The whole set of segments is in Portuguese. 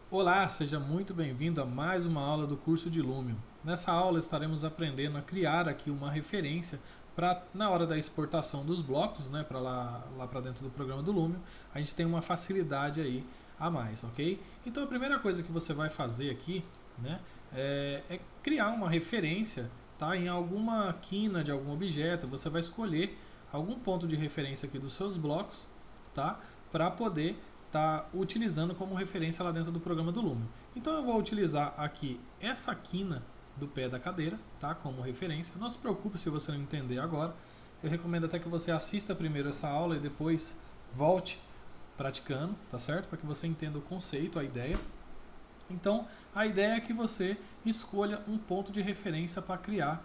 Olá, seja muito bem-vindo a mais uma aula do curso de Lumion. Nessa aula estaremos aprendendo a criar aqui uma referência para na hora da exportação dos blocos, né, para lá para dentro do programa do Lumion, a gente tem uma facilidade aí a mais, ok? Então a primeira coisa que você vai fazer aqui, né, é criar uma referência, tá, em alguma quina de algum objeto. Você vai escolher algum ponto de referência aqui dos seus blocos, tá, para poder utilizando como referência lá dentro do programa do Lumion. Então eu vou utilizar aqui essa quina do pé da cadeira, tá, como referência. Não se preocupe se você não entender agora. Eu recomendo até que você assista primeiro essa aula e depois volte praticando, tá certo? Para que você entenda o conceito, a ideia. Então, a ideia é que você escolha um ponto de referência para criar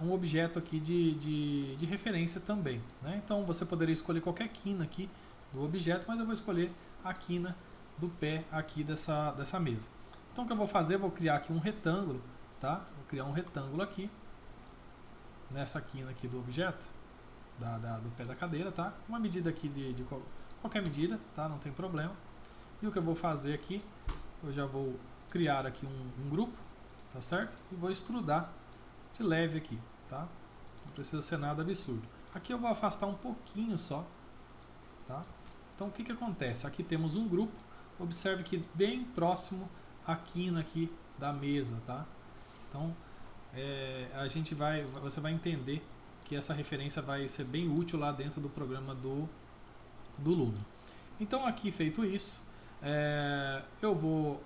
um objeto aqui de referência também, né? Então, você poderia escolher qualquer quina aqui do objeto, mas eu vou escolher a quina do pé aqui dessa mesa. Então, o que eu vou fazer? Eu vou criar aqui um retângulo, tá? Vou criar um retângulo aqui, nessa quina aqui do objeto, do pé da cadeira, tá? Uma medida aqui de qualquer medida, tá? Não tem problema. E o que eu vou fazer aqui, eu já vou criar aqui um grupo, tá certo? E vou extrudar de leve aqui, tá? Não precisa ser nada absurdo. Aqui eu vou afastar um pouquinho só, tá? Então o que acontece? Aqui temos um grupo, observe que bem próximo à quina aqui da mesa, tá? Então você vai entender que essa referência vai ser bem útil lá dentro do programa do Lumion. Então aqui feito isso, eu vou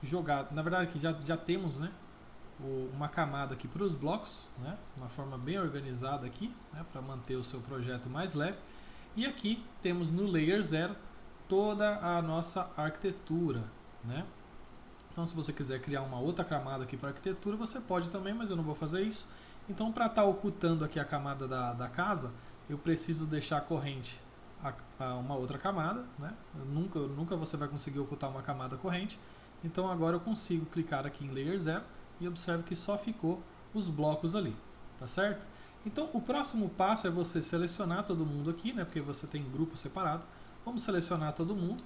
jogar, na verdade aqui já temos, né, uma camada aqui para os blocos, né, uma forma bem organizada aqui, né, para manter o seu projeto mais leve. E aqui temos no Layer 0 toda a nossa arquitetura, né? Então se você quiser criar uma outra camada aqui para arquitetura, você pode também, mas eu não vou fazer isso. Então para estar ocultando aqui a camada da casa, eu preciso deixar corrente uma outra camada, né? Nunca você vai conseguir ocultar uma camada corrente. Então agora eu consigo clicar aqui em Layer 0 e observe que só ficou os blocos ali, tá certo? Então o próximo passo é você selecionar todo mundo aqui, né? Porque você tem grupo separado. Vamos selecionar todo mundo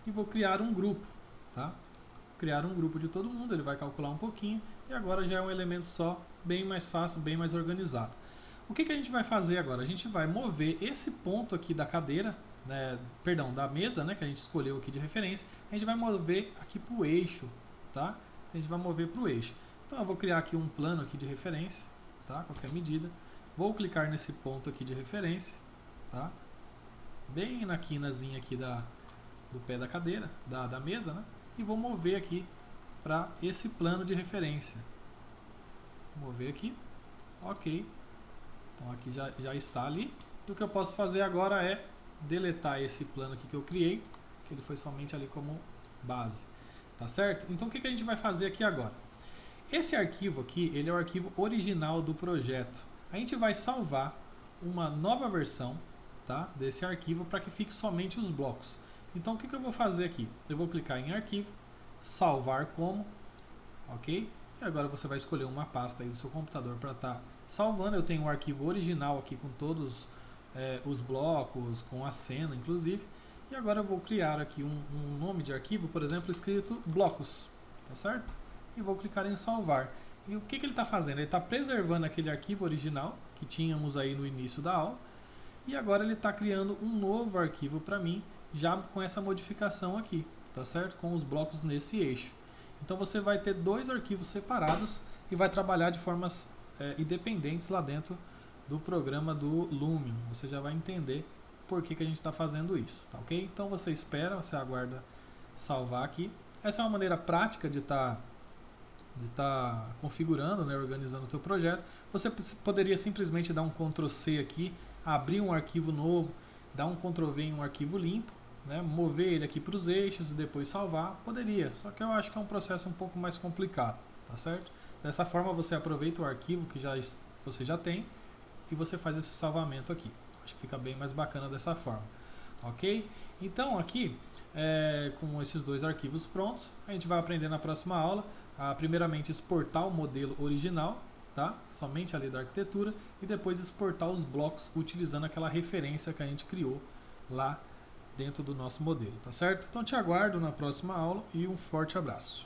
e vou criar um grupo, tá? Criar um grupo de todo mundo, ele vai calcular um pouquinho e agora já é um elemento só, bem mais fácil, bem mais organizado. O que a gente vai fazer agora? A gente vai mover esse ponto aqui da cadeira, né, perdão, da mesa, né, que a gente escolheu aqui de referência, a gente vai mover aqui para o eixo, tá? A gente vai mover para o eixo. Então eu vou criar aqui um plano aqui de referência, tá? Qualquer medida. Vou clicar nesse ponto aqui de referência, tá? Bem na quinazinha aqui do pé da cadeira, da mesa, né? E vou mover aqui para esse plano de referência. Vou mover aqui, ok. Então aqui já está ali. E o que eu posso fazer agora é deletar esse plano aqui que eu criei, que ele foi somente ali como base, tá certo? Então o que a gente vai fazer aqui agora? Esse arquivo aqui, ele é o arquivo original do projeto. A gente vai salvar uma nova versão, tá, desse arquivo para que fique somente os blocos. Então o que eu vou fazer aqui? Eu vou clicar em arquivo, salvar como, ok? E agora você vai escolher uma pasta aí do seu computador para estar salvando. Eu tenho um arquivo original aqui com todos os blocos, com a cena inclusive. E agora eu vou criar aqui um nome de arquivo, por exemplo, escrito blocos, tá certo? E vou clicar em salvar. E o que ele está fazendo? Ele está preservando aquele arquivo original que tínhamos aí no início da aula. E agora ele está criando um novo arquivo para mim, já com essa modificação aqui, tá certo? Com os blocos nesse eixo. Então você vai ter dois arquivos separados e vai trabalhar de formas independentes lá dentro do programa do Lumion. Você já vai entender por que a gente está fazendo isso, tá ok? Então você espera, você aguarda salvar aqui. Essa é uma maneira prática de estar configurando, né, organizando o teu projeto. Você poderia simplesmente dar um Ctrl C aqui, abrir um arquivo novo, dar um Ctrl V em um arquivo limpo, né, mover ele aqui para os eixos e depois salvar. Poderia, só que eu acho que é um processo um pouco mais complicado, tá certo? Dessa forma você aproveita o arquivo que você já tem e você faz esse salvamento aqui. Acho que fica bem mais bacana dessa forma, ok? Então aqui, com esses dois arquivos prontos, a gente vai aprender na próxima aula a primeiramente exportar o modelo original, tá? Somente ali da arquitetura, e depois exportar os blocos utilizando aquela referência que a gente criou lá dentro do nosso modelo, tá certo? Então te aguardo na próxima aula e um forte abraço.